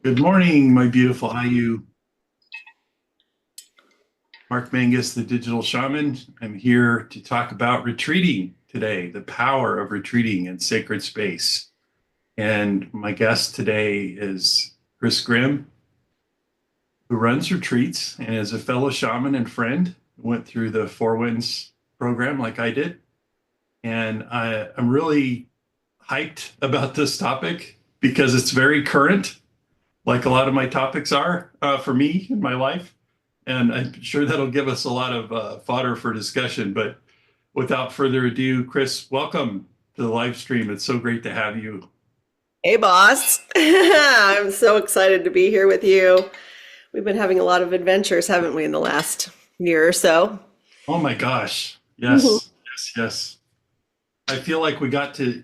Good morning, my beautiful. How you? Marc Mangus, the digital shaman. I'm here to talk about retreating today, the power of retreating in sacred space. And my guest today is Chris Grimm, who runs retreats and is a fellow shaman and friend. Went through the Four Winds program like I did. And I'm really hyped about this topic because it's very current, like a lot of my topics are for me in my life. And I'm sure that'll give us a lot of fodder for discussion. But without further ado, Chris, welcome to the live stream. It's so great to have you. Hey, boss. I'm so excited to be here with you. We've been having a lot of adventures, haven't we, in the last year or so? Oh my gosh. Mhm. Yes, yes, yes. I feel like we got to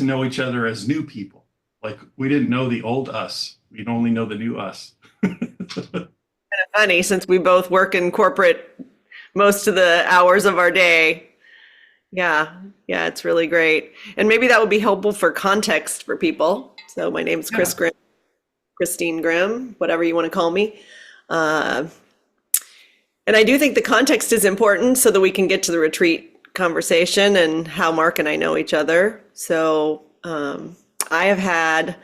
know each other as new people. Like we didn't know the old us. We'd only know the new us. Funny, since we both work in corporate most of the hours of our day. Yeah, yeah, it's really great. And maybe that would be helpful for context for people. So my name's Yeah. Chris Grimm, Christine Grimm, whatever you want to call me. Uh, and I do think the context is important so that we can get to the retreat conversation and how Mark and I know each other. I have had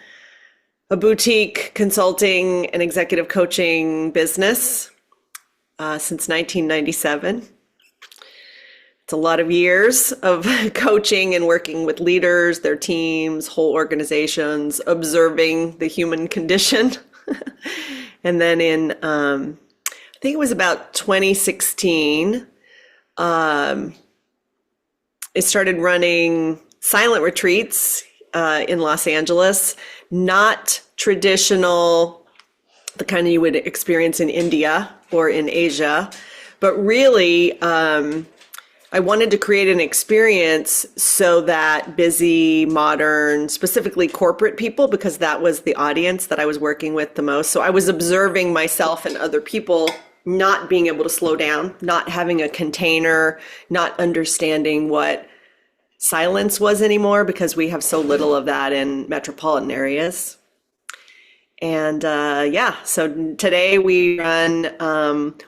a boutique consulting and executive coaching business since 1997. It's a lot of years of coaching and working with leaders, their teams, whole organizations, observing the human condition. And then I think it was about 2016, um, I started running silent retreats in Los Angeles, not traditional, the kind you would experience in India or in Asia, but really, I wanted to create an experience so that busy, modern, specifically corporate people, because that was the audience that I was working with the most. So I was observing myself and other people not being able to slow down, not having a container, not understanding what silence was anymore because we have so little of that in metropolitan areas. And yeah, so today we run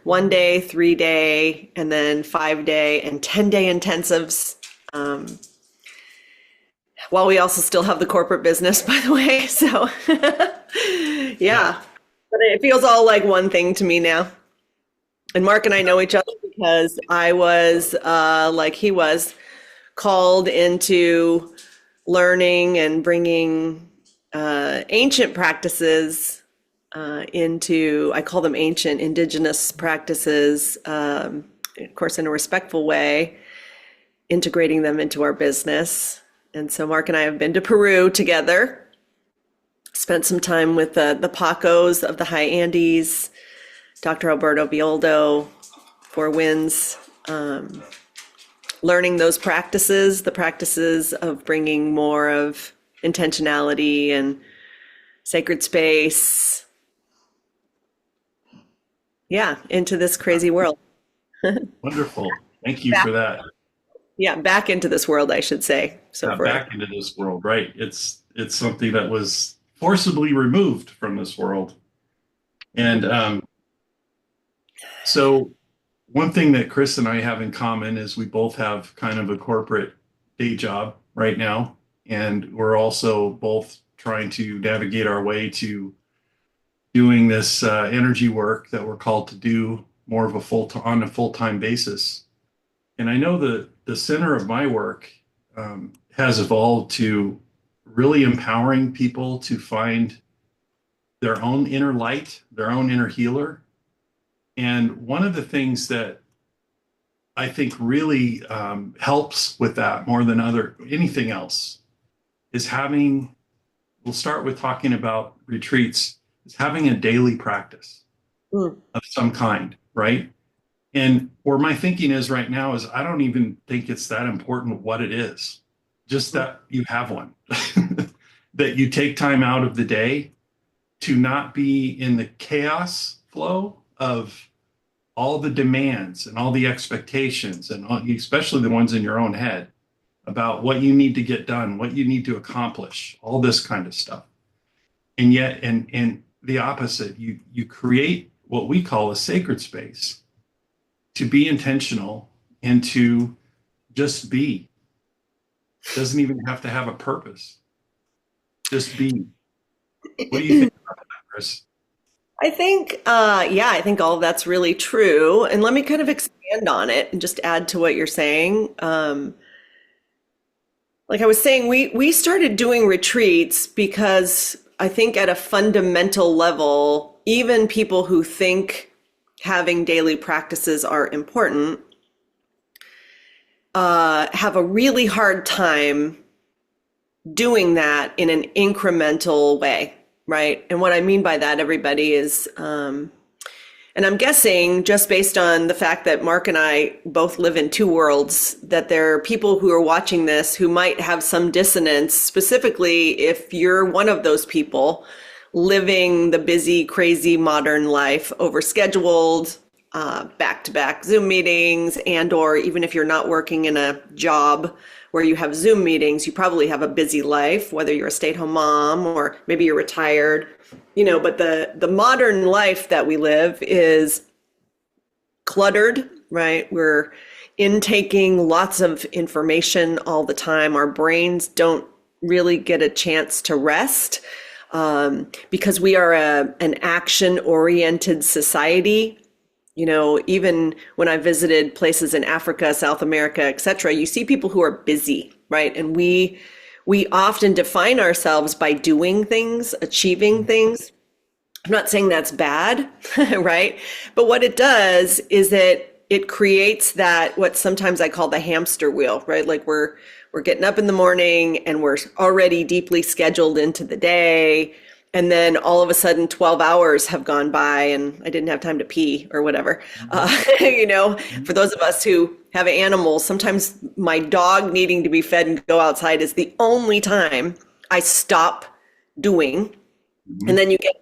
1 day, 3 day, and then 5 day and 10 day intensives. Um, while we also still have the corporate business, by the way. So Yeah. yeah, but it feels all like one thing to me now. And Mark and I know each other because I was, like he was, called into learning and bringing ancient practices into, I call them ancient indigenous practices, of course, in a respectful way, integrating them into our business. And so Mark and I have been to Peru together, spent some time with the Pacos of the High Andes, Dr. Alberto Bioldo, Four Winds, learning those practices, the practices of bringing more of intentionality and sacred space, yeah, into this crazy world. Wonderful. Thank you Back, for that. yeah, back into this world, I should say. So for Back into this world, right? It's something that was forcibly removed from this world. And so one thing that Chris and I have in common is we both have kind of a corporate day job right now, and we're also both trying to navigate our way to doing this energy work that we're called to do more of a on a full-time basis. And I know the center of my work has evolved to really empowering people to find their own inner light, their own inner healer. And one of the things that I think really helps with that more than anything else is having, we'll start with talking about retreats, is having a daily practice Mm, of some kind, right? And where my thinking is right now is I don't even think it's that important what it is, just mm, that you have one, that you take time out of the day to not be in the chaos flow of all the demands and all the expectations, and especially the ones in your own head about what you need to get done, what you need to accomplish, all this kind of stuff. And yet, and the opposite, you create what we call a sacred space to be intentional and to just be. Doesn't even have to have a purpose. Just be. What do you think about that, Chris? I think, yeah, I think all of that's really true. And let me kind of expand on it and just add to what you're saying. Like I was saying, we started doing retreats because I think at a fundamental level, even people who think having daily practices are important, have a really hard time doing that in an incremental way, right? And what I mean by that, everybody, is, and I'm guessing just based on the fact that Mark and I both live in two worlds, that there are people who are watching this who might have some dissonance, specifically if you're one of those people living the busy, crazy modern life, overscheduled, back-to-back Zoom meetings, and or even if you're not working in a job where you have Zoom meetings, you probably have a busy life, whether you're a stay-at-home mom or maybe you're retired, but the modern life that we live is cluttered, right? We're intaking lots of information all the time. Our brains don't really get a chance to rest, because we are an action-oriented society. Even when I visited places in Africa, South America, et cetera, you see people who are busy, right? And we often define ourselves by doing things, achieving things. I'm not saying that's bad, right? But what it does is that it creates that, what sometimes I call the hamster wheel, right? Like we're getting up in the morning and we're already deeply scheduled into the day. And then all of a sudden 12 hours have gone by and I didn't have time to pee or whatever. For those of us who have animals, sometimes my dog needing to be fed and go outside is the only time I stop doing. And then you get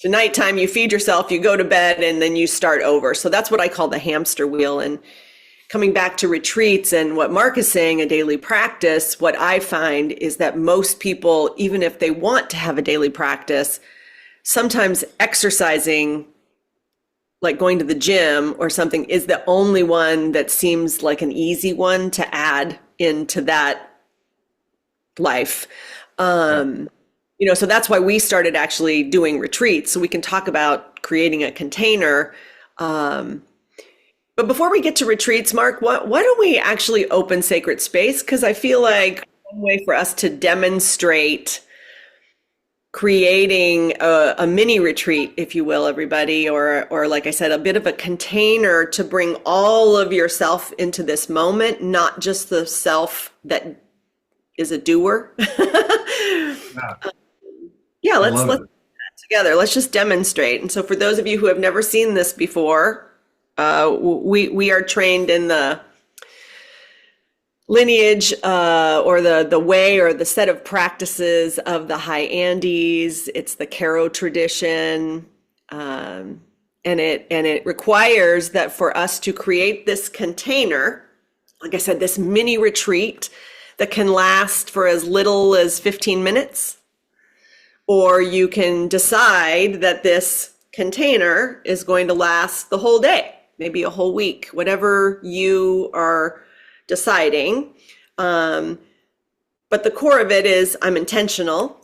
to nighttime, you feed yourself, you go to bed, and then you start over. So that's what I call the hamster wheel. And coming back to retreats and what Mark is saying, a daily practice, what I find is that most people, even if they want to have a daily practice, sometimes exercising, like going to the gym or something, is the only one that seems like an easy one to add into that life. So that's why we started actually doing retreats, so we can talk about creating a container. But before we get to retreats, Mark, why don't we actually open sacred space? Because I feel like one way for us to demonstrate creating a mini retreat, if you will, everybody, or like I said, a bit of a container to bring all of yourself into this moment, not just the self that is a doer. Yeah, let's put that together. Let's just demonstrate. And so for those of you who have never seen this before, we are trained in the lineage, or the way or the set of practices of the High Andes. It's the Karo tradition, and it requires that for us to create this container, like I said, this mini retreat that can last for as little as 15 minutes, or you can decide that this container is going to last the whole day, maybe a whole week, whatever you are deciding. But the core of it is I'm intentional,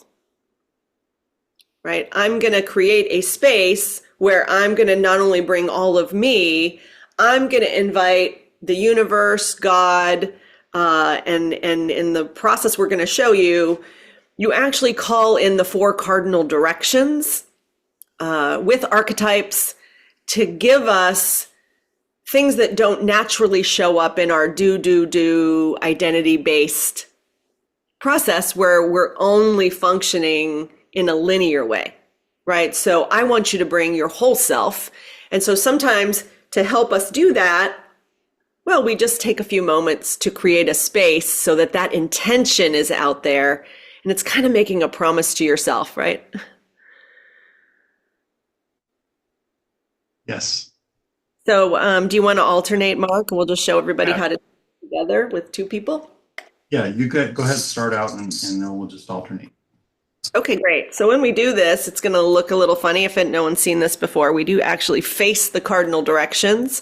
right? I'm going to create a space where I'm going to not only bring all of me, I'm going to invite the universe, God, and in the process we're going to show you, you actually call in the 4 cardinal directions with archetypes to give us things that don't naturally show up in our do identity-based process, where we're only functioning in a linear way, right? So I want you to bring your whole self. And so sometimes to help us do that, well, we just take a few moments to create a space so that that intention is out there. And it's kind of making a promise to yourself, right? Yes. So do you want to alternate, Mark? We'll just show everybody Yeah. how to do it together with 2 people. Yeah, you go ahead and start out and then we'll just alternate. Okay, great. So when we do this, it's going to look a little funny if no one's seen this before. We do actually face the cardinal directions.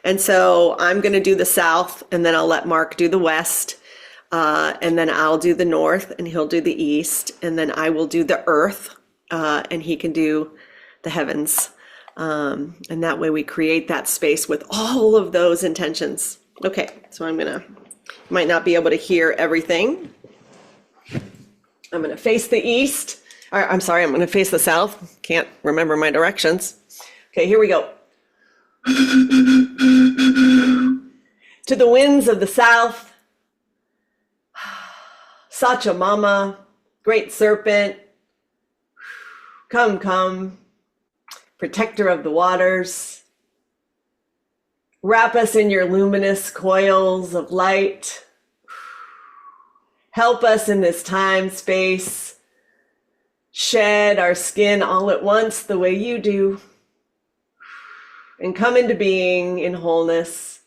And so I'm going to do the south, and then I'll let Mark do the west. And then I'll do the north, and he'll do the east. And then I will do the earth, and he can do the heavens. And that way we create that space with all of those intentions. Okay, so might not be able to hear everything. I'm going to face the east. Or, I'm sorry, I'm going to face the south. Can't remember my directions. Okay, here we go. To the winds of the south, Sachamama, great serpent, come, come, protector of the waters. Wrap us in your luminous coils of light. Help us in this time, space. Shed our skin all at once the way you do. And come into being in wholeness.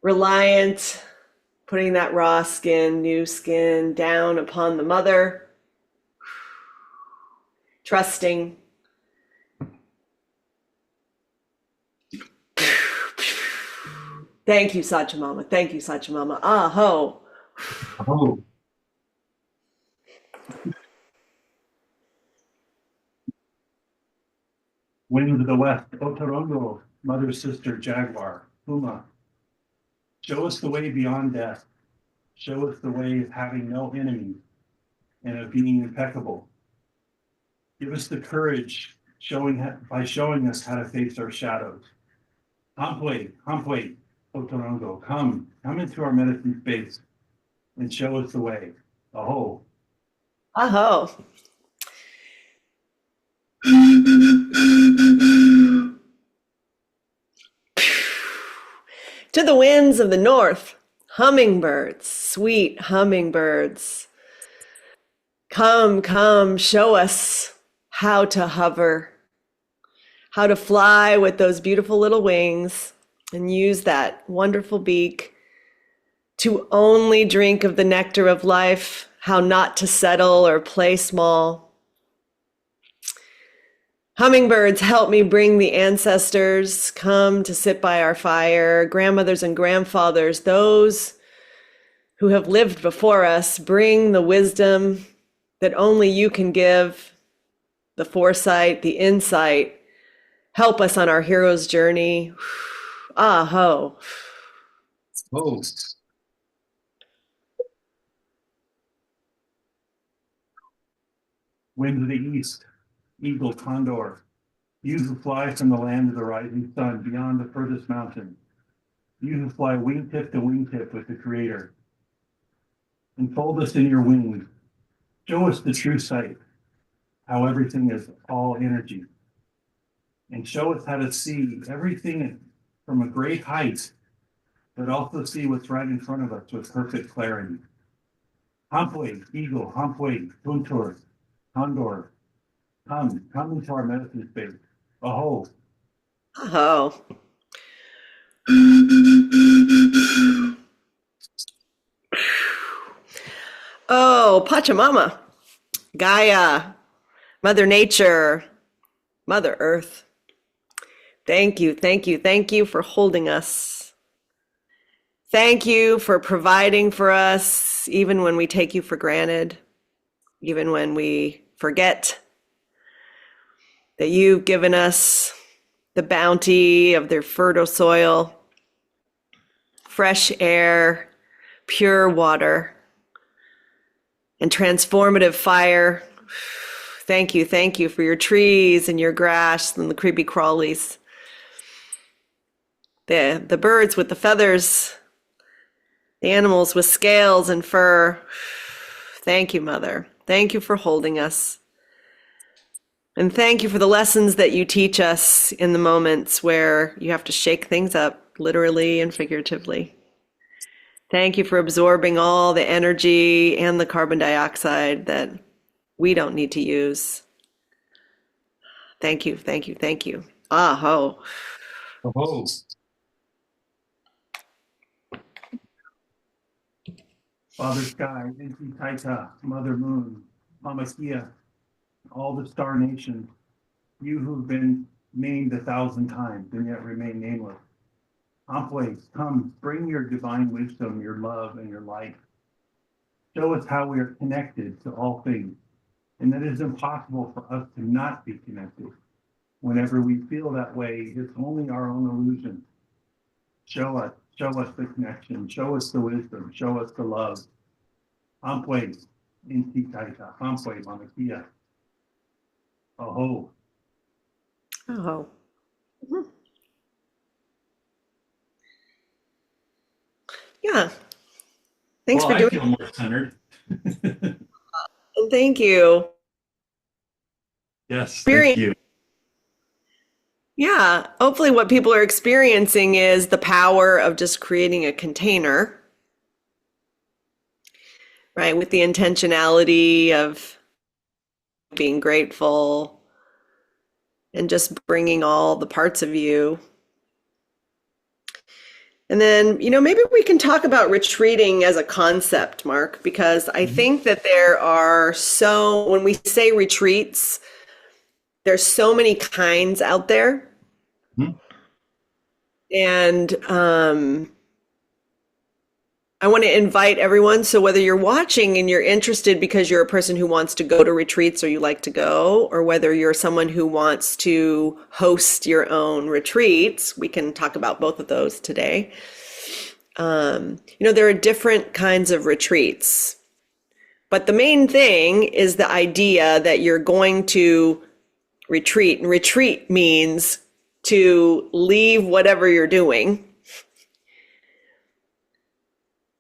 Reliant, putting that raw skin, new skin down upon the mother. Trusting. Thank you, Sachamama. Thank you, Sachamama. Aho. Oh, wind of the west, Otorongo, mother, sister, jaguar, Puma. Show us the way beyond death. Show us the way of having no enemy and of being impeccable. Give us the courage by showing us how to face our shadows. Hampway, Otorongo, come into our medicine space and show us the way. Aho. Aho. To the winds of the north, hummingbirds, sweet hummingbirds. Come, come, show us how to hover, how to fly with those beautiful little wings and use that wonderful beak to only drink of the nectar of life, how not to settle or play small. Hummingbirds, help me bring the ancestors, come to sit by our fire, grandmothers and grandfathers, those who have lived before us, bring the wisdom that only you can give, the foresight, the insight. Help us on our hero's journey. Aho. Oh. Wind of the east, eagle, condor. You who fly from the land of the rising sun beyond the furthest mountain. You who fly wingtip to wingtip with the Creator. Enfold us in your wings. Show us the true sight, how everything is all energy. And show us how to see everything from a great height, but also see what's right in front of us with perfect clarity. Hampway, eagle, Hampway, Tuntor, condor. Come into our medicine space. Aho. Aho. Oh, Pachamama, Gaia, Mother Nature, Mother Earth. Thank you, thank you, thank you for holding us. Thank you for providing for us, even when we take you for granted, even when we forget that you've given us the bounty of their fertile soil, fresh air, pure water, and transformative fire. Thank you for your trees and your grass and the creepy crawlies. The birds with the feathers, the animals with scales and fur. Thank you, Mother. Thank you for holding us. And thank you for the lessons that you teach us in the moments where you have to shake things up, literally and figuratively. Thank you for absorbing all the energy and the carbon dioxide that we don't need to use. Thank you, thank you, thank you. Aho. Aho. Father Sky, Inti Taita, Mother Moon, Mamaskia, all the star nations, you who've been named 1,000 times and yet remain nameless. Amples, come, bring your divine wisdom, your love, and your light. Show us how we are connected to all things, and that it is impossible for us to not be connected. Whenever we feel that way, it's only our own illusion. Show us the connection, show us the wisdom, show us the love. Amples, inti taita, Ampue, Mamakia. Aho. Oh. Mhm. Yeah. Thanks Well, for I doing feel more centered. it. And thank you. Yes, thank Experience. you. Yeah. Hopefully, what people are experiencing is the power of just creating a container, right? With the intentionality of being grateful and just bringing all the parts of you. And then, maybe we can talk about retreating as a concept, Mark, because I Mhm. think that when we say retreats, there's so many kinds out there. Mhm. And I want to invite everyone. So, whether you're watching and you're interested because you're a person who wants to go to retreats or you like to go, or whether you're someone who wants to host your own retreats, we can talk about both of those today. There are different kinds of retreats, but the main thing is the idea that you're going to retreat. And retreat means to leave whatever you're doing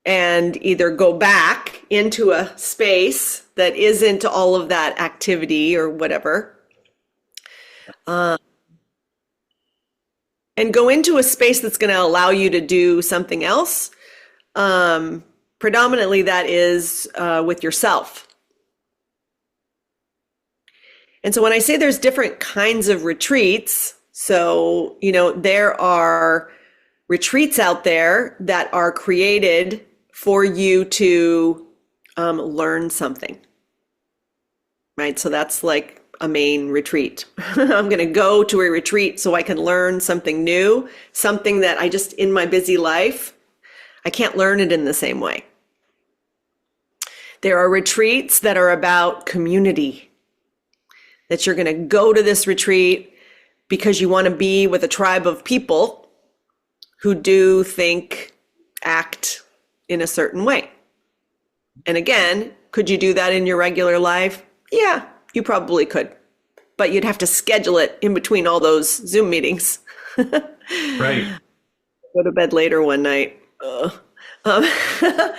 and either go back into a space that isn't all of that activity or whatever, and go into a space that's going to allow you to do something else. Predominantly, that is with yourself. And so when I say there's different kinds of retreats, so, there are retreats out there that are created for you to learn something, right? So that's like a main retreat. I'm going to go to a retreat so I can learn something new, something that I just, in my busy life, I can't learn it in the same way. There are retreats that are about community, that you're going to go to this retreat because you want to be with a tribe of people who do think, act in a certain way. And again, could you do that in your regular life? Yeah, you probably could, but you'd have to schedule it in between all those Zoom meetings. Right. Go to bed later one night. Um, I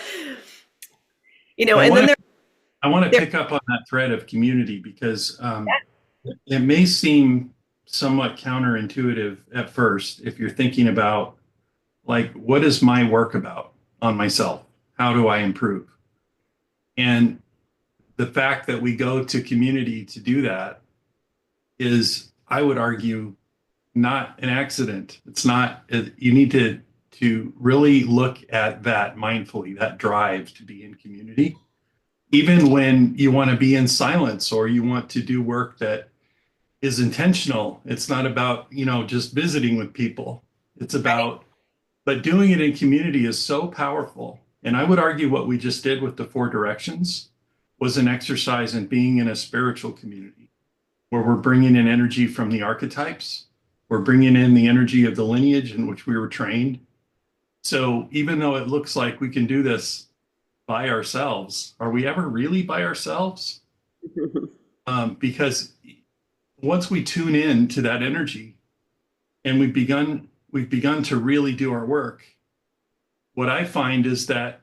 and then want to there, I want to there, pick up on that thread of community because it may seem somewhat counterintuitive at first if you're thinking about like what is my work about on myself? How do I improve? And the fact that we go to community to do that is, I would argue, not an accident. It's not, you need to really look at that mindfully, that drive to be in community, even when you want to be in silence or you want to do work that is intentional. It's not about, just visiting with people. It's about, but doing it in community is so powerful. And I would argue what we just did with the four directions was an exercise in being in a spiritual community where we're bringing in energy from the archetypes. We're bringing in the energy of the lineage in which we were trained. So even though it looks like we can do this by ourselves, are we ever really by ourselves? Because once we tune in to that energy and we've begun to really do our work, what I find is that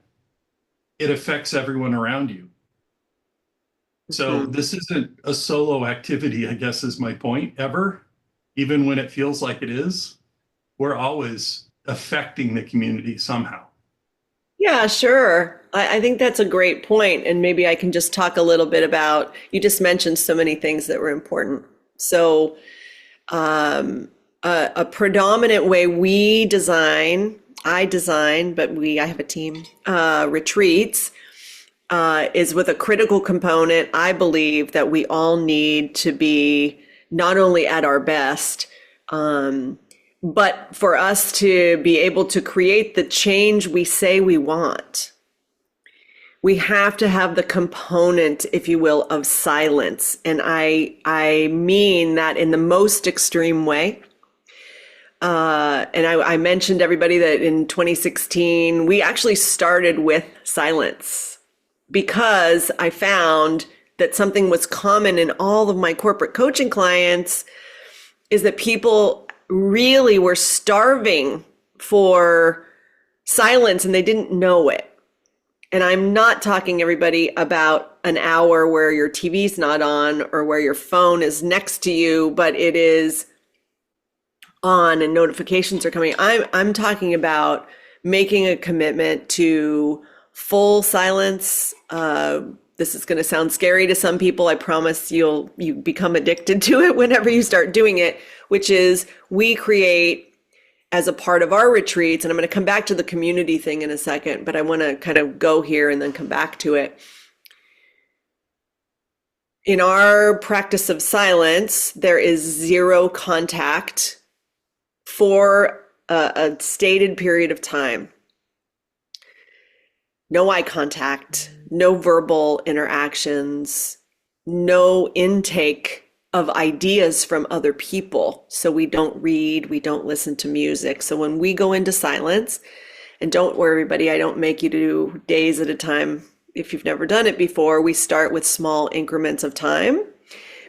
it affects everyone around you. So this isn't a solo activity, I guess is my point, ever. Even when it feels like it is, we're always affecting the community somehow. yeah, sure. I think that's a great point. And maybe I can just talk a little bit about, you just mentioned so many things that were important. So, a predominant way I design, but I have a team, retreats is with a critical component. I believe that we all need to be not only at our best, um, but for us to be able to create the change we say we want. We have to have the component, if you will, of silence. And I mean that in the most extreme way. And I mentioned everybody that in 2016, we actually started with silence because I found that something was common in all of my corporate coaching clients is that people really were starving for silence and they didn't know it. And I'm not talking, everybody, about an hour where your TV's not on or where your phone is next to you, but it is on and notifications are coming. I'm talking about making a commitment to full silence. This is going to sound scary to some people. I promise you become addicted to it whenever you start doing it, which is we create as a part of our retreats, and I'm going to come back to the community thing in a second, but I want to kind of go here and then come back to it. In our practice of silence, there is zero contact for a stated period of time. No eye contact, no verbal interactions, no intake of ideas from other people. So we don't read, we don't listen to music. So when we go into silence, and don't worry, everybody, I don't make you do days at a time. If you've never done it before, we start with small increments of time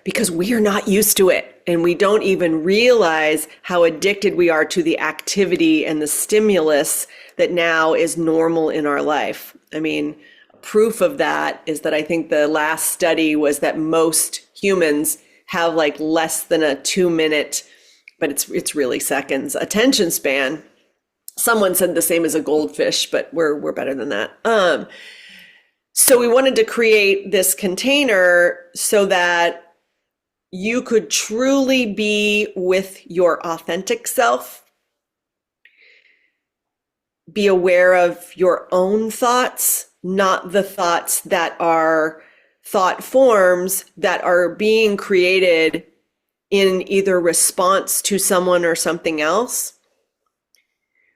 because we are not used to it. And we don't even realize how addicted we are to the activity and the stimulus that now is normal in our life. I mean, proof of that is that I think the last study was that most humans have like less than a 2 minute, but it's really seconds, attention span. Someone said the same as a goldfish, but we're better than that. So we wanted to create this container so that you could truly be with your authentic self, be aware of your own thoughts, not the thoughts that are thought forms that are being created in either response to someone or something else,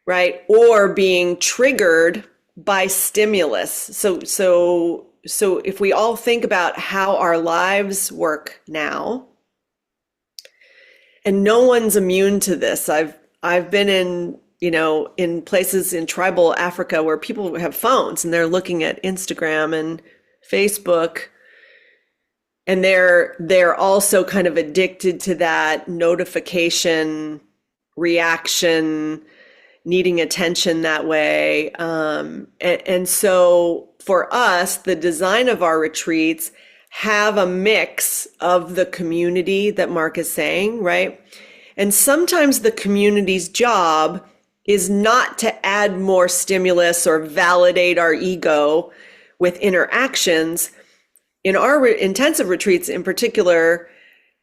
right? Or being triggered by stimulus. So if we all think about how our lives work now, and no one's immune to this. I've been in places in tribal Africa where people have phones and they're looking at Instagram and Facebook, and they're also kind of addicted to that notification reaction, needing attention that way. And so for us, the design of our retreats have a mix of the community that Marc is saying, right? And sometimes the community's job is not to add more stimulus or validate our ego with interactions. In our intensive retreats in particular,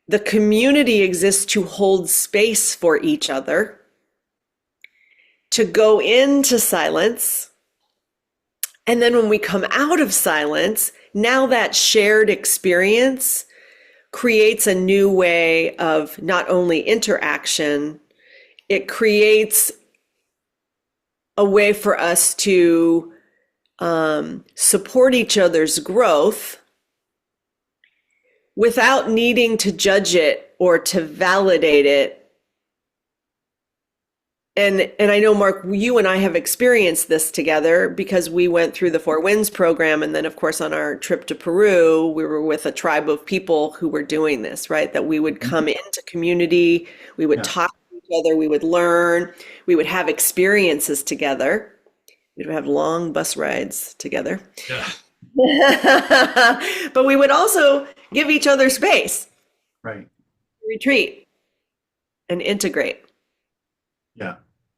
the community exists to hold space for each other, to go into silence. And then when we come out of silence, now that shared experience creates a new way of not only interaction, it creates a way for us to support each other's growth without needing to judge it or to validate it. And I know, Marc, you and I have experienced this together because we went through the Four Winds program. And then, of course, on our trip to Peru, we were with a tribe of people who were doing this, right? That we would come into community, we would talk to each other, we would learn, we would have experiences together. We would have long bus rides together. Yeah. But we would also give each other space, Right. retreat, and integrate. Yeah,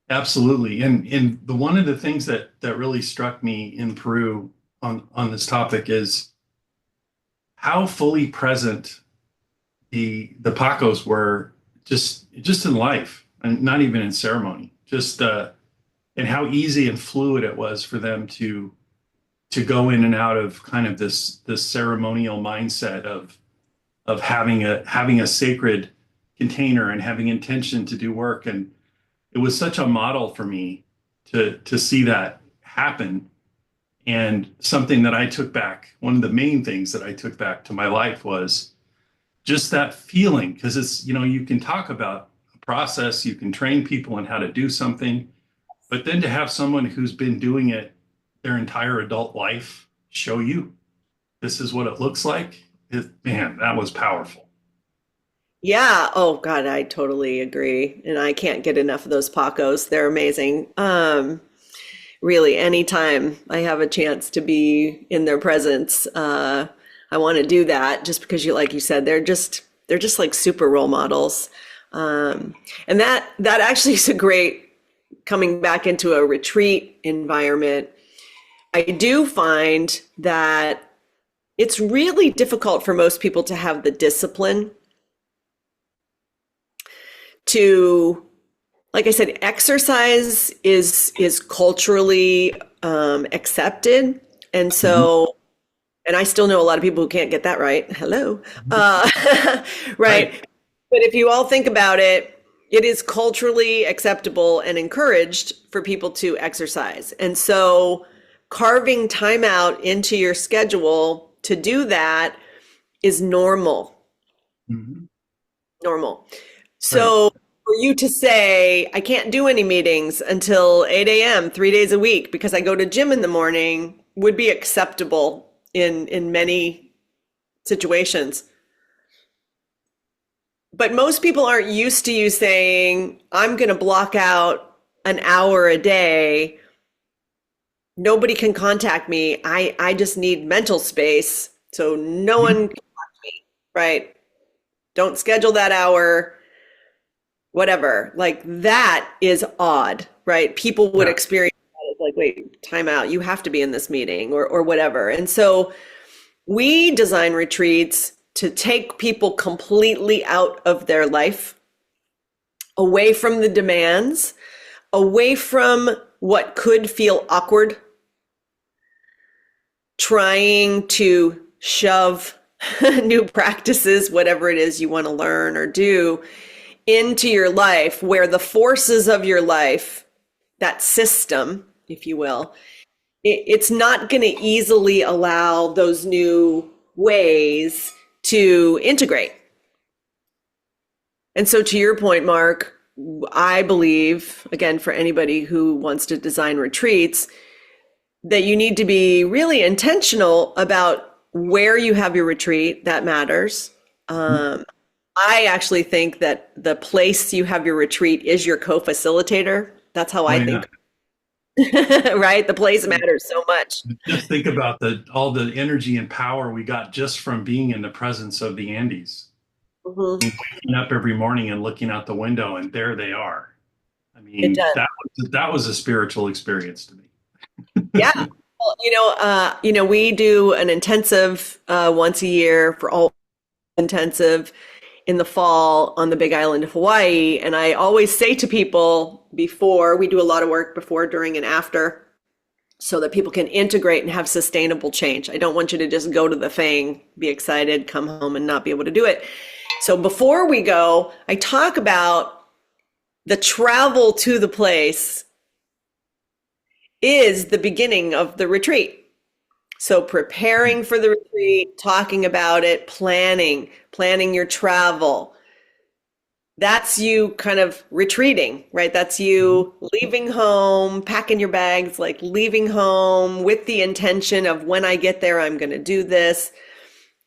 absolutely. And the one of the things that really struck me in Peru on this topic is how fully present the Pacos were just in life, and not even in ceremony, just and how easy and fluid it was for them to to go in and out of kind of this ceremonial mindset of having a sacred container and having intention to do work. And it was such a model for me to see that happen. And something that I took back, one of the main things that I took back to my life was just that feeling, because it's, you can talk about a process, you can train people on how to do something, but then to have someone who's been doing it their entire adult life show you this is what it looks like, man, that was powerful. Yeah. Oh God, I totally agree. And I can't get enough of those Pacos. They're amazing. Really, anytime I have a chance to be in their presence, I want to do that just because like you said, they're just like super role models. And that actually is a great coming back into a retreat environment. I do find that it's really difficult for most people to have the discipline to, like I said, exercise is culturally accepted, and Mhm. so, and I still know a lot of people who can't get that right. Hello, right? Right. But if you all think about it, it is culturally acceptable and encouraged for people to exercise, and so carving time out into your schedule to do that is normal. Mhm. Normal. Right. So for you to say, I can't do any meetings until 8 a.m., 3 days a week because I go to gym in the morning would be acceptable in many situations. But most people aren't used to you saying, I'm going to block out an hour a day. Nobody can contact me. I just need mental space. So no Mhm. one, right? Don't schedule that hour. Whatever. Like that is odd, right? People would Yeah. experience that as like, wait, time out. You have to be in this meeting or whatever. And so we design retreats to take people completely out of their life, away from the demands, away from what could feel awkward, trying to shove new practices, whatever it is you want to learn or do, into your life where the forces of your life, that system, if you will, it's not going to easily allow those new ways to integrate. And so, to your point, Mark, I believe, again, for anybody who wants to design retreats, that you need to be really intentional about where you have your retreat. That matters. Mhm. Um, I actually think that the place you have your retreat is your co-facilitator. That's how Oh I yeah. think, right? The place matters so much. Just think about all the energy and power we got just from being in the presence of the Andes. I Mhm. mean, waking up every morning and looking out the window, and there they are. I It mean, does. that was a spiritual experience to me. Yeah. Well, we do an intensive once a year for all intensive in the fall on the Big Island of Hawaii. And I always say to people before, we do a lot of work before, during, and after so that people can integrate and have sustainable change. I don't want you to just go to the thing, be excited, come home and not be able to do it. So before we go, I talk about the travel to the place is the beginning of the retreat. So preparing for the retreat, talking about it, planning your travel. That's you kind of retreating, right? That's Mhm. you leaving home, packing your bags, like leaving home with the intention of when I get there, I'm going to do this.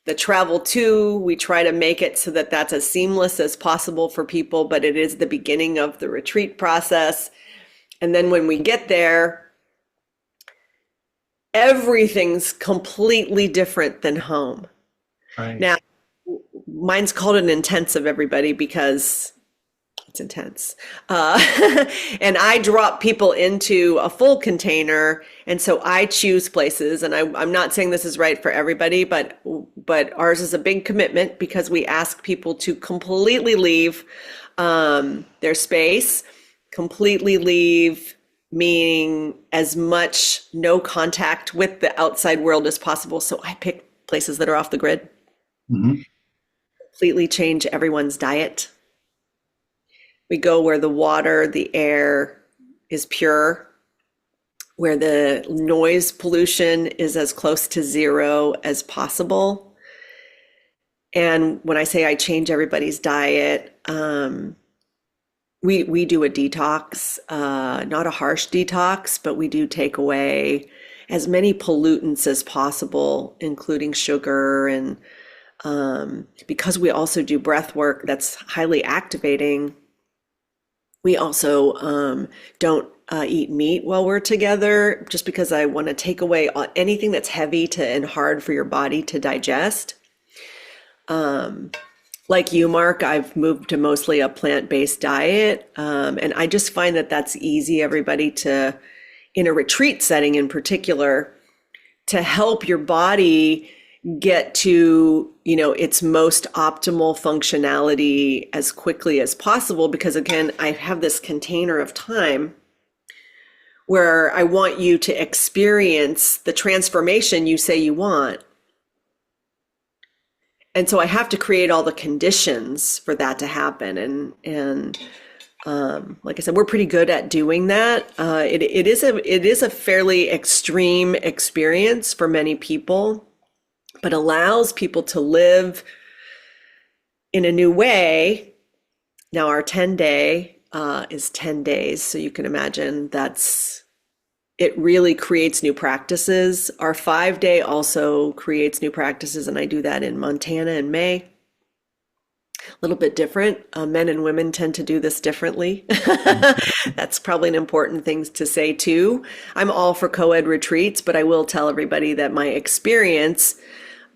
The travel too, we try to make it so that that's as seamless as possible for people, but it is the beginning of the retreat process. And then when we get there, everything's completely different than home. Right. Now, mine's called an intensive, everybody, because it's intense. Uh, and I drop people into a full container. And so I choose places. And I'm not saying this is right for everybody, but ours is a big commitment because we ask people to completely leave their space, completely leave meaning as much no contact with the outside world as possible. So I pick places that are off the grid, Mhm. completely change everyone's diet. We go where the water, the air is pure, where the noise pollution is as close to zero as possible. And when I say I change everybody's diet, we do a detox, not a harsh detox, but we do take away as many pollutants as possible, including sugar. And because we also do breath work that's highly activating, we also don't eat meat while we're together, just because I want to take away anything that's heavy and hard for your body to digest. Like you, Mark, I've moved to mostly a plant-based diet. And I just find that that's easy, everybody, to, in a retreat setting in particular, to help your body get to, its most optimal functionality as quickly as possible. Because again, I have this container of time where I want you to experience the transformation you say you want. And so I have to create all the conditions for that to happen. And like I said, we're pretty good at doing that. It is a fairly extreme experience for many people, but allows people to live in a new way. Now our 10-day is 10 days, so you can imagine it really creates new practices. Our 5-day also creates new practices, and I do that in Montana in May. A little bit different. Men and women tend to do this differently. That's probably an important thing to say too. I'm all for co-ed retreats, but I will tell everybody that my experience,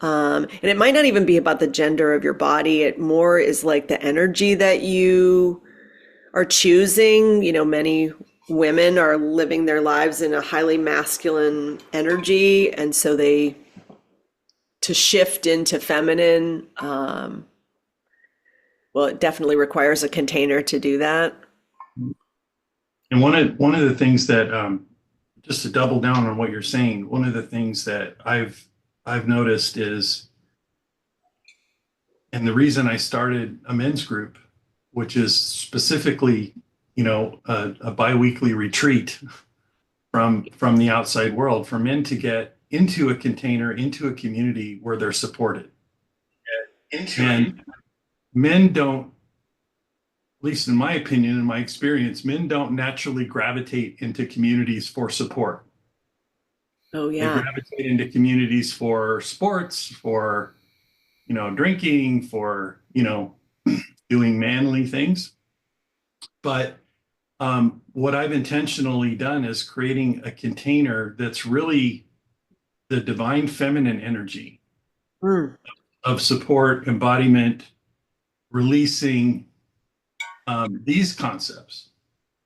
and it might not even be about the gender of your body, it more is like the energy that you are choosing. Many women are living their lives in a highly masculine energy, and so to shift into feminine, well, it definitely requires a container to do that. And one of the things that, just to double down on what you're saying, one of the things that I've noticed is, and the reason I started a men's group, which is specifically, a biweekly retreat from the outside world, for men to get into a container, into a community where they're supported. And men don't, at least in my opinion, in my experience, men don't naturally gravitate into communities for support. Oh, They yeah. gravitate into communities for sports, for, drinking, for, doing manly things. But what I've intentionally done is creating a container that's really the divine feminine energy Mm. of support, embodiment, releasing these concepts.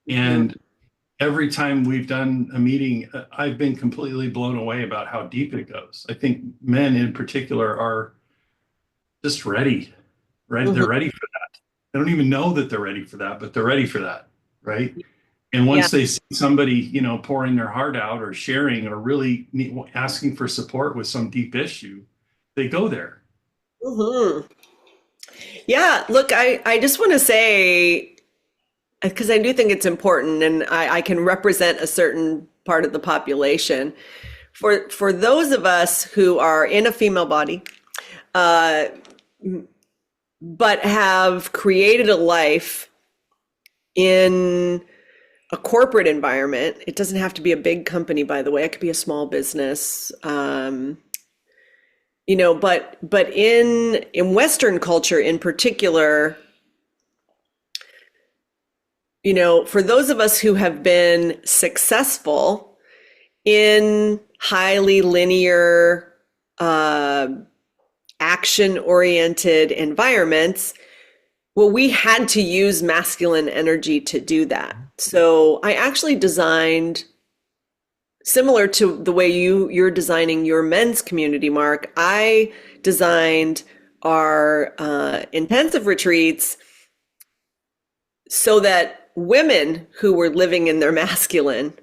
And every time we've done a meeting, I've been completely blown away about how deep it goes. I think men in particular are just ready, right? Mhm. They're ready for that. They don't even know that they're ready for that, but they're ready for that, right? And Yeah. once they see somebody, pouring their heart out or sharing or really asking for support with some deep issue, they go there. Hmm. Yeah, look, I just want to say, because I do think it's important, and I can represent a certain part of the population. For those of us who are in a female body, uh, but have created a life in a corporate environment, it doesn't have to be a big company, by the way. It could be a small business. But in Western culture in particular, for those of us who have been successful in highly linear, action-oriented environments, well, we had to use masculine energy to do that. So I actually designed, similar to the way you're designing your men's community, Mark, I designed our intensive retreats so that women who were living in their masculine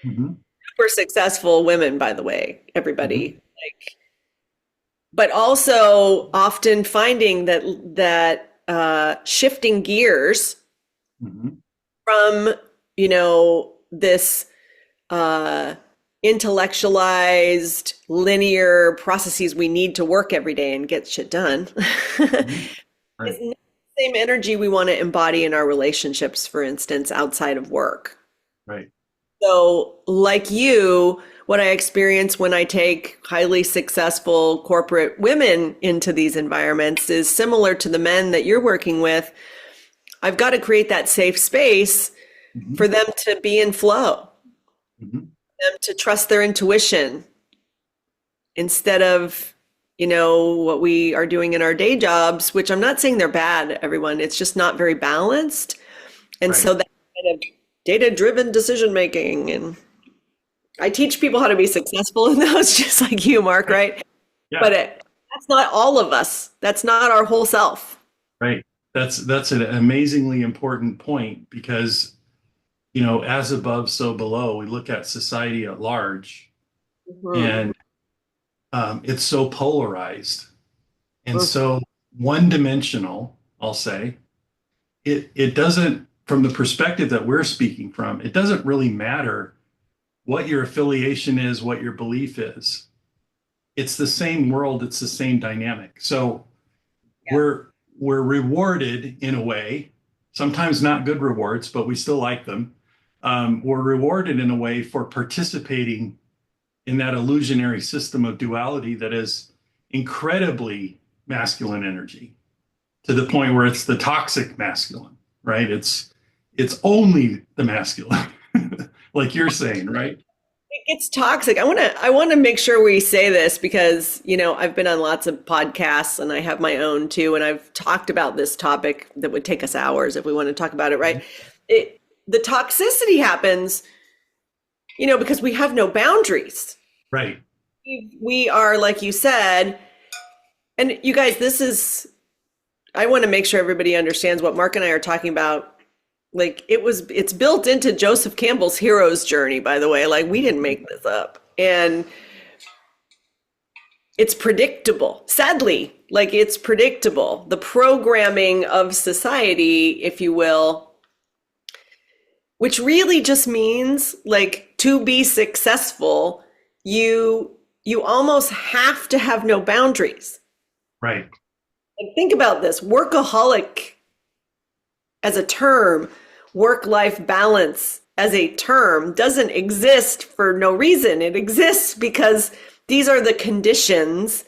Hmm. Super successful women, by the way, Hmm. everybody. Like, but also often finding that shifting gears Hmm. from, this uh, intellectualized, linear processes we need to work every day and get shit done Hmm. is Right. not the same energy we want to embody in our relationships, for instance, outside of work. Right. So, like you, what I experience when I take highly successful corporate women into these environments is similar to the men that you're working with. I've got to create that safe space Hmm. for them to be in flow, Hmm. them to trust their intuition instead of, what we are doing in our day jobs, which I'm not saying they're bad, everyone. It's just not very balanced. And Right. so that kind of data-driven decision making, and I teach people how to be successful in those, just like you, Mark, Right. right? Yeah. But that's not all of us. That's not our whole self. Right. That's an amazingly important point because, as above, so below. We look at society at large, Mhm. and it's so polarized and Mm. so one dimensional, I'll say. It doesn't, from the perspective that we're speaking from, it doesn't really matter what your affiliation is, what your belief is. It's the same world, it's the same dynamic. So Yeah. we're we're rewarded in a way, sometimes not good rewards, but we still like them. We're rewarded in a way for participating in that illusionary system of duality that is incredibly masculine energy to the point where it's the toxic masculine, right? It's only the masculine, like you're saying, right? It's toxic. I want to make sure we say this because, I've been on lots of podcasts and I have my own too, and I've talked about this topic that would take us hours if we want to talk about it, right? The toxicity happens, because we have no boundaries. Right. We are, like you said, and you guys, I want to make sure everybody understands what Mark and I are talking about. Like it's built into Joseph Campbell's hero's journey, by the way. Like we didn't make this up. And it's predictable. Sadly, like it's predictable. The programming of society, if you will, which really just means like to be successful, you almost have to have no boundaries. Right. Like think about this, workaholic as a term, work-life balance as a term doesn't exist for no reason. It exists because these are the conditions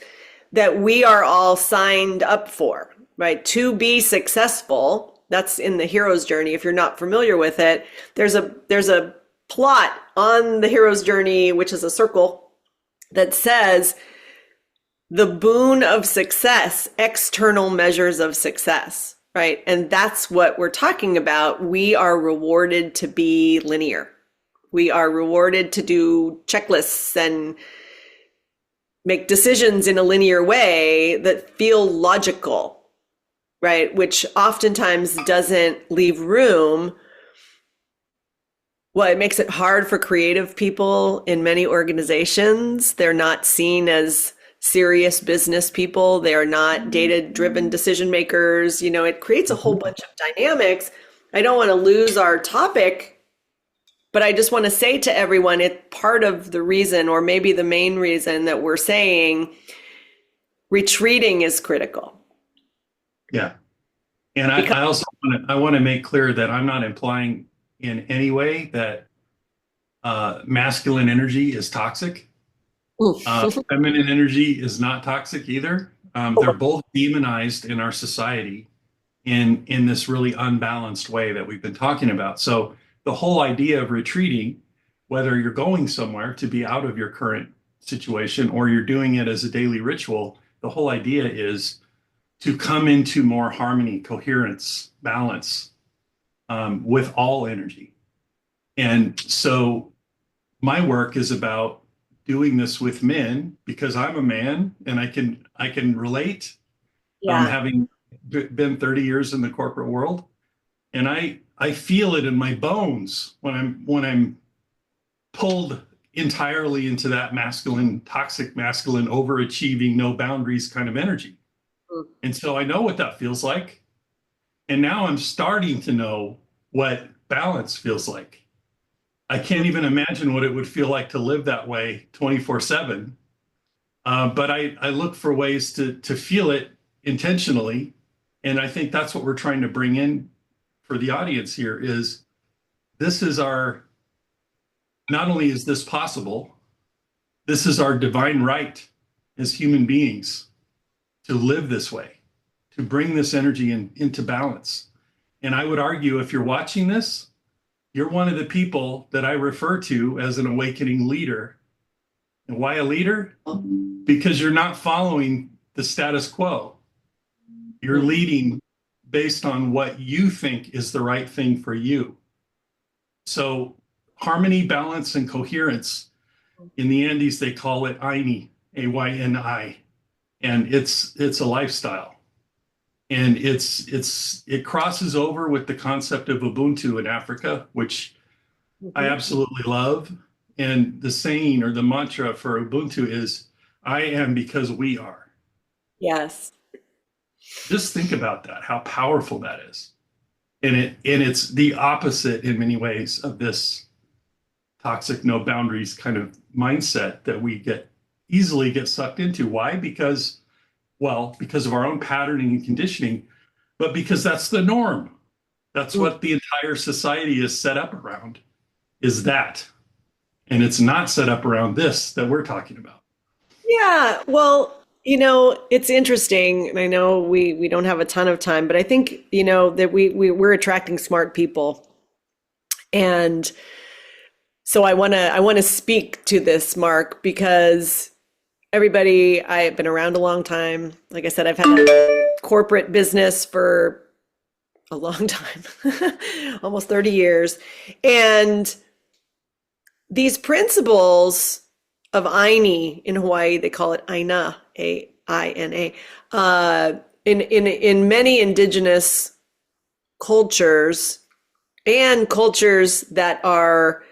that we are all signed up for, right? To be successful. That's in the hero's journey. If you're not familiar with it, there's a plot on the hero's journey, which is a circle that says the boon of success, external measures of success, right? And that's what we're talking about. We are rewarded to be linear. We are rewarded to do checklists and make decisions in a linear way that feel logical, right? Which oftentimes doesn't leave room. Well, it makes it hard for creative people in many organizations. They're not seen as serious business people. They are not data-driven decision makers. It creates a whole Mhm. bunch of dynamics. I don't want to lose our topic, but I just want to say to everyone, it's part of the reason, or maybe the main reason that we're saying retreating is critical. Yeah. And I, Because I also want to make clear that I'm not implying in any way that masculine energy is toxic. Feminine energy is not toxic either. They're both demonized in our society in this really unbalanced way that we've been talking about. So the whole idea of retreating, whether you're going somewhere to be out of your current situation or you're doing it as a daily ritual, the whole idea is to come into more harmony, coherence, balance with all energy. And so my work is about doing this with men because I'm a man and I can relate, yeah, having been 30 years in the corporate world, and I feel it in my bones when I'm pulled entirely into that masculine, toxic masculine, overachieving, no boundaries kind of energy. And so I know what that feels like. And now I'm starting to know what balance feels like. I can't even imagine what it would feel like to live that way 24/7. But I look for ways to feel it intentionally. And I think that's what we're trying to bring in for the audience here is this is our, not only is this possible, this is our divine right as human beings to live this way, to bring this energy into balance. And I would argue if you're watching this, you're one of the people that I refer to as an awakening leader. And why a leader? Because you're not following the status quo. You're leading based on what you think is the right thing for you. So harmony, balance, and coherence, in the Andes, they call it Ayni, A-Y-N-I. And it's a lifestyle. And it crosses over with the concept of Ubuntu in Africa, which I absolutely love. And the saying or the mantra for Ubuntu is, I am because we are. Yes. Just think about that, how powerful that is. And it's the opposite in many ways of this toxic, no boundaries kind of mindset that we easily get sucked into. Why? Because of our own patterning and conditioning, but because that's the norm. That's what the entire society is set up around, is that. And it's not set up around this that we're talking about. Yeah, well, it's interesting, and I know we don't have a ton of time, but I think, that we're attracting smart people. And so I want to speak to this, Mark, because I've been around a long time. Like I said, I've had a corporate business for a long time, almost 30 years. And these principles of Aini in Hawaii, they call it Aina, A-I-N-A, in many indigenous cultures and cultures that are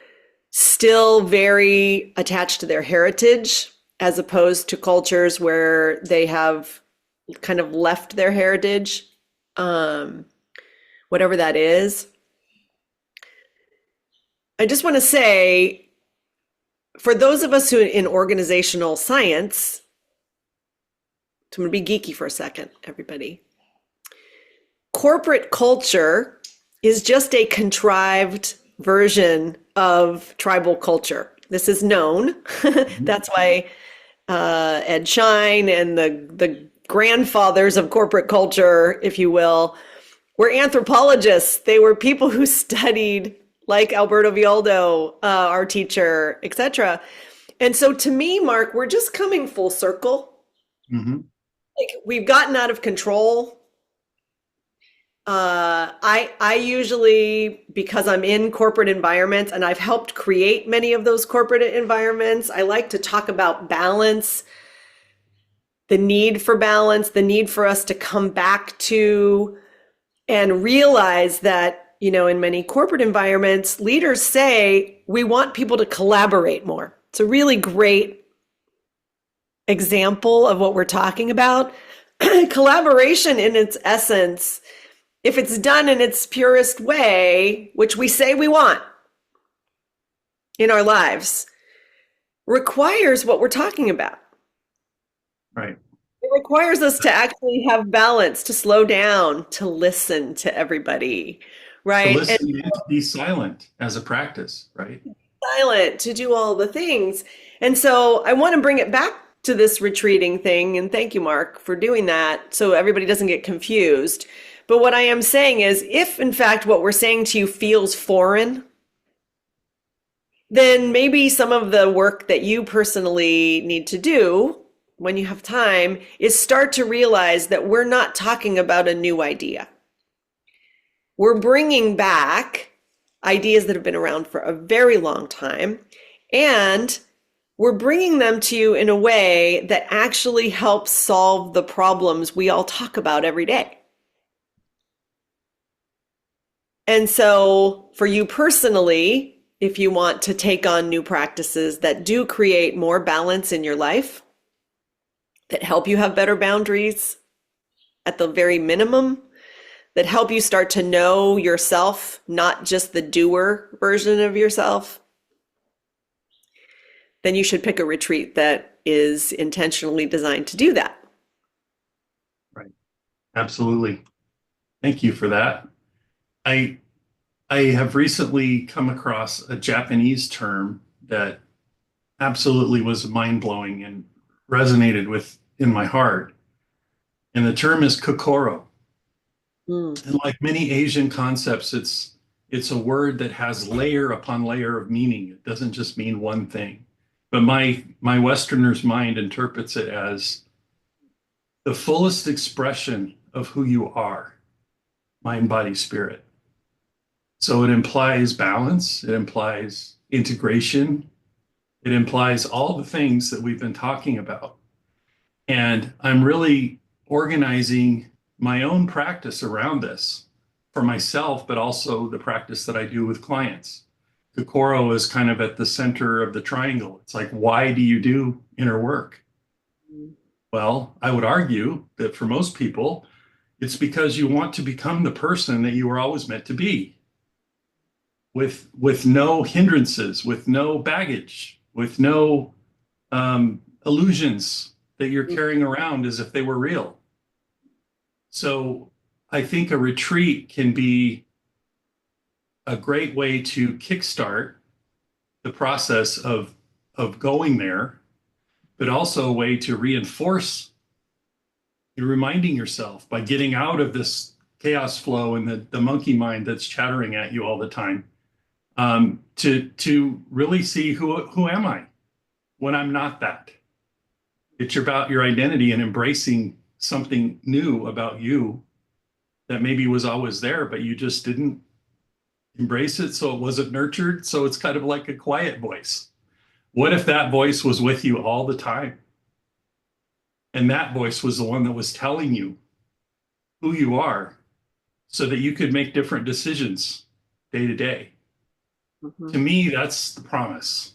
still very attached to their heritage, as opposed to cultures where they have kind of left their heritage, whatever that is. I just want to say, for those of us who in organizational science, so I'm going to be geeky for a second, everybody. Corporate culture is just a contrived version of tribal culture. This is known. That's why Ed Schein and the grandfathers of corporate culture, if you will, were anthropologists. They were people who studied, like Alberto Villoldo, our teacher, etc. And so to me, Mark, we're just coming full circle. Mm-hmm. Like we've gotten out of control. I usually, because I'm in corporate environments and I've helped create many of those corporate environments, I like to talk about balance, the need for balance, the need for us to come back to and realize that, in many corporate environments, leaders say, we want people to collaborate more. It's a really great example of what we're talking about. Collaboration in its essence, if it's done in its purest way, which we say we want in our lives, requires what we're talking about. Right. It requires us to actually have balance, to slow down, to listen to everybody, right? To listen and to be silent as a practice, right? Silent, to do all the things. And so I want to bring it back to this retreating thing. And thank you, Mark, for doing that so everybody doesn't get confused. But what I am saying is, if in fact what we're saying to you feels foreign, then maybe some of the work that you personally need to do when you have time is start to realize that we're not talking about a new idea. We're bringing back ideas that have been around for a very long time, and we're bringing them to you in a way that actually helps solve the problems we all talk about every day. And so for you personally, if you want to take on new practices that do create more balance in your life, that help you have better boundaries at the very minimum, that help you start to know yourself, not just the doer version of yourself, then you should pick a retreat that is intentionally designed to do that. Right. Absolutely. Thank you for that. I I have recently come across a Japanese term that absolutely was mind-blowing and resonated with in my heart. And the term is kokoro. Mm. And like many Asian concepts, it's a word that has layer upon layer of meaning. It doesn't just mean one thing. But my Westerner's mind interprets it as the fullest expression of who you are, mind, body, spirit. So it implies balance, it implies integration, it implies all the things that we've been talking about. And I'm really organizing my own practice around this for myself, but also the practice that I do with clients. Kokoro is kind of at the center of the triangle. It's like, why do you do inner work? Well, I would argue that for most people, it's because you want to become the person that you were always meant to be, with no hindrances, with no baggage, with no illusions that you're carrying around as if they were real. So I think a retreat can be a great way to kickstart the process of going there, but also a way to reinforce you're reminding yourself by getting out of this chaos flow and the monkey mind that's chattering at you all the time, to really see who am I when I'm not that. It's about your identity and embracing something new about you that maybe was always there, but you just didn't embrace it, so it wasn't nurtured. So it's kind of like a quiet voice. What if that voice was with you all the time? And that voice was the one that was telling you who you are so that you could make different decisions day to day. Mhm. To me, that's the promise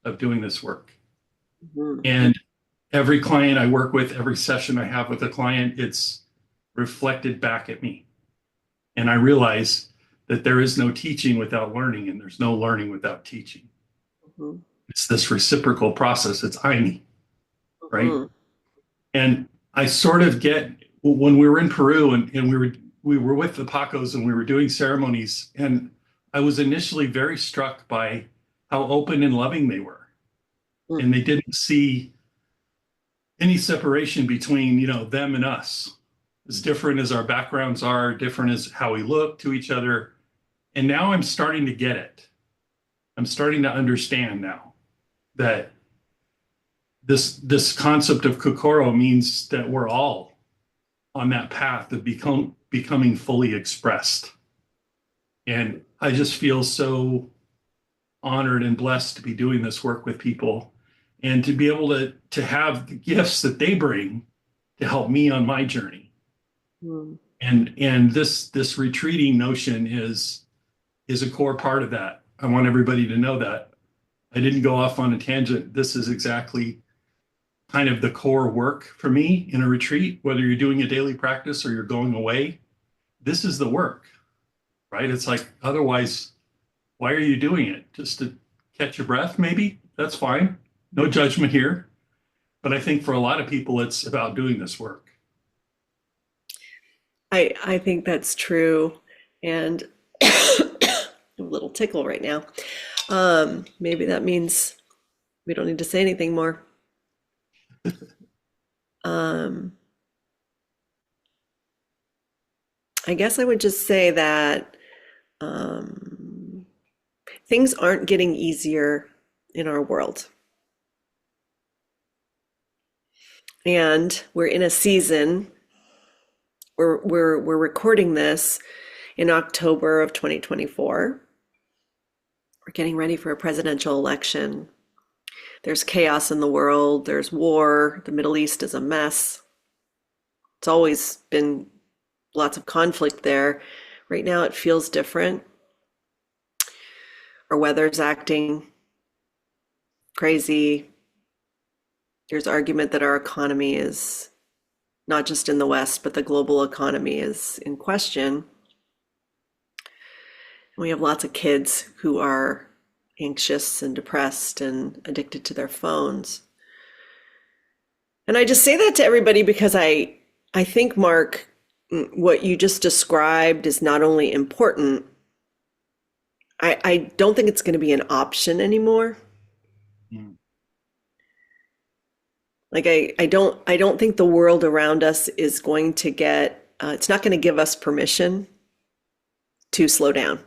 of doing this work. Mhm. And every client I work with, every session I have with a client, it's reflected back at me. And I realize that there is no teaching without learning, and there's no learning without teaching. Mhm. It's this reciprocal process. It's I me, right? Mhm. And I sort of get when we were in Peru and we were with the Pacos and we were doing ceremonies, and I was initially very struck by how open and loving they were. Mhm. And they didn't see any separation between, them and us. As different as our backgrounds are, different as how we look to each other. And now I'm starting to get it. I'm starting to understand now that this concept of kokoro means that we're all on that path of becoming fully expressed. And I just feel so honored and blessed to be doing this work with people and to be able to have the gifts that they bring to help me on my journey. Mhm. And this retreating notion is a core part of that. I want everybody to know that. I didn't go off on a tangent. This is exactly kind of the core work for me in a retreat, whether you're doing a daily practice or you're going away. This is the work, right? It's like, otherwise, why are you doing it? Just to catch your breath, maybe? That's fine. No judgment here. But I think for a lot of people, it's about doing this work. I think that's true. And a little tickle right now. Maybe that means we don't need to say anything more. Um, I guess I would just say that um, things aren't getting easier in our world. And we're in a season, we're recording this in October of 2024. We're getting ready for a presidential election. There's chaos in the world, there's war, the Middle East is a mess. It's always been lots of conflict there. Right now it feels different. Our weather's acting crazy. There's argument that our economy is not just in the West, but the global economy is in question. We have lots of kids who are anxious and depressed and addicted to their phones. And I just say that to everybody because I think, Mark, what you just described is not only important, I don't think it's going to be an option anymore. Mm. Like I don't think the world around us is going to get it's not going to give us permission to slow down.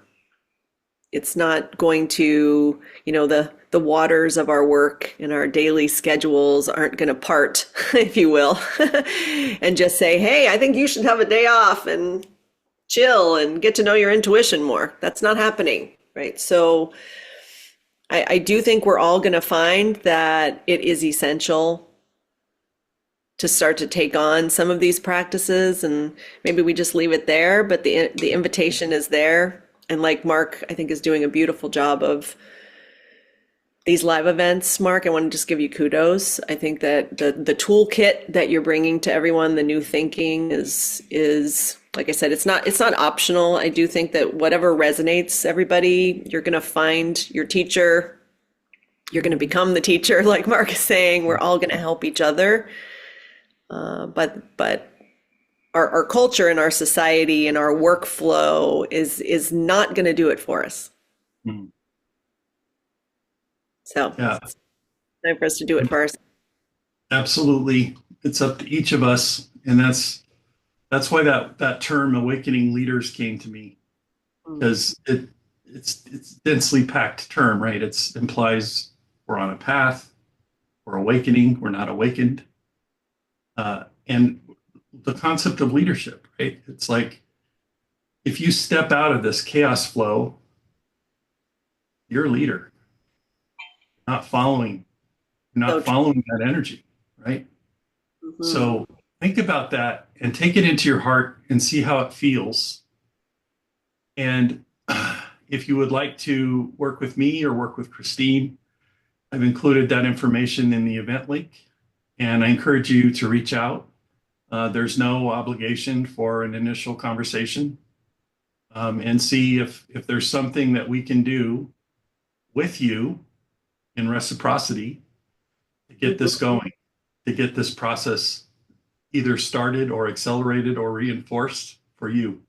It's not going to, the waters of our work and our daily schedules aren't going to part, if you will, and just say, hey, I think you should have a day off and chill and get to know your intuition more. That's not happening, right? So I do think we're all going to find that it is essential to start to take on some of these practices, and maybe we just leave it there, but the invitation is there. And like Mark, I think, is doing a beautiful job of these live events. Mark, I want to just give you kudos. I think that the toolkit that you're bringing to everyone, the new thinking is like I said, it's not optional. I do think that whatever resonates everybody, you're going to find your teacher. You're going to become the teacher, like Mark is saying. We're all going to help each other. But our culture and our society and our workflow is not going to do it for us. Mm. So Yeah, it's time for us to do it first. absolutely. It's up to each of us, and that's why that term "awakening leaders" came to me, because it's densely packed term, right? It implies we're on a path, we're awakening, we're not awakened, and the concept of leadership, right? It's like if you step out of this chaos flow, you're a leader, not following, So not true. following that energy, right? Mhm. So think about that and take it into your heart and see how it feels. And if you would like to work with me or work with Christine, I've included that information in the event link, and I encourage you to reach out. There's no obligation for an initial conversation, and see if there's something that we can do with you in reciprocity to get this going, to get this process either started or accelerated or reinforced for you.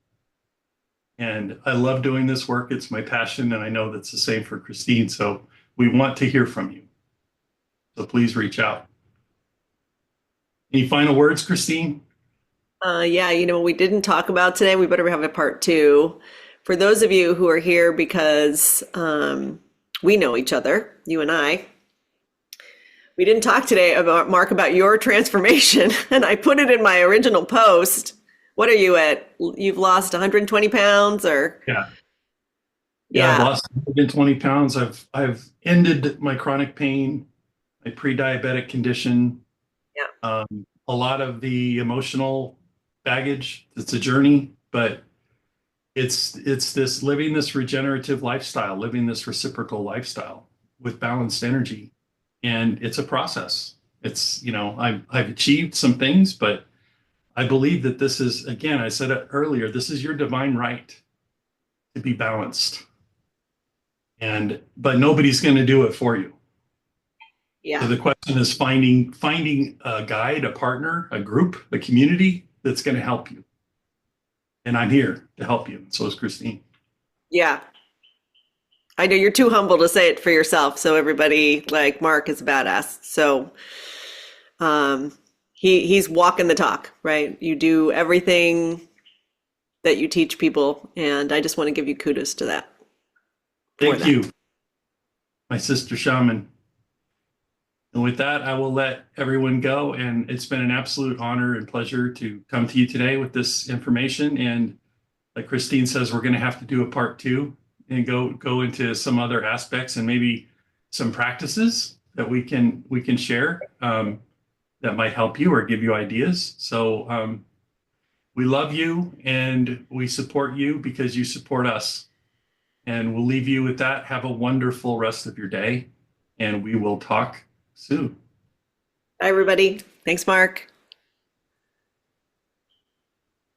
And I love doing this work. It's my passion, and I know that's the same for Christine. So we want to hear from you. So please reach out. Any final words, Christine? Yeah, what we didn't talk about today, we better have a part two. For those of you who are here because we know each other, you and I, we didn't talk today about, Mark, about your transformation. And I put it in my original post. What are you at? You've lost 120 pounds or? Yeah. Yeah, I've Yeah, lost 120 pounds. I've ended my chronic pain, my pre-diabetic condition, yeah. a lot of the emotional baggage. It's a journey, but it's this living this regenerative lifestyle, living this reciprocal lifestyle with balanced energy. And it's a process. I've achieved some things, but I believe that this is, again, I said it earlier, this is your divine right to be balanced. But nobody's going to do it for you. So Yeah. the question is finding a guide, a partner, a group, a community that's going to help you. And I'm here to help you. So is Christine. Yeah. I know you're too humble to say it for yourself. So everybody, like, Mark is a badass. So um, he's walking the talk, right? You do everything that you teach people, and I just want to give you kudos to that for Thank that. you, my sister Shaman. And with that, I will let everyone go. And it's been an absolute honor and pleasure to come to you today with this information. And like Christine says, we're going to have to do a part two and go into some other aspects and maybe some practices that we can share, that might help you or give you ideas. So we love you and we support you because you support us. And we'll leave you with that. Have a wonderful rest of your day, and we will talk soon. Bye, everybody. Thanks, Mark.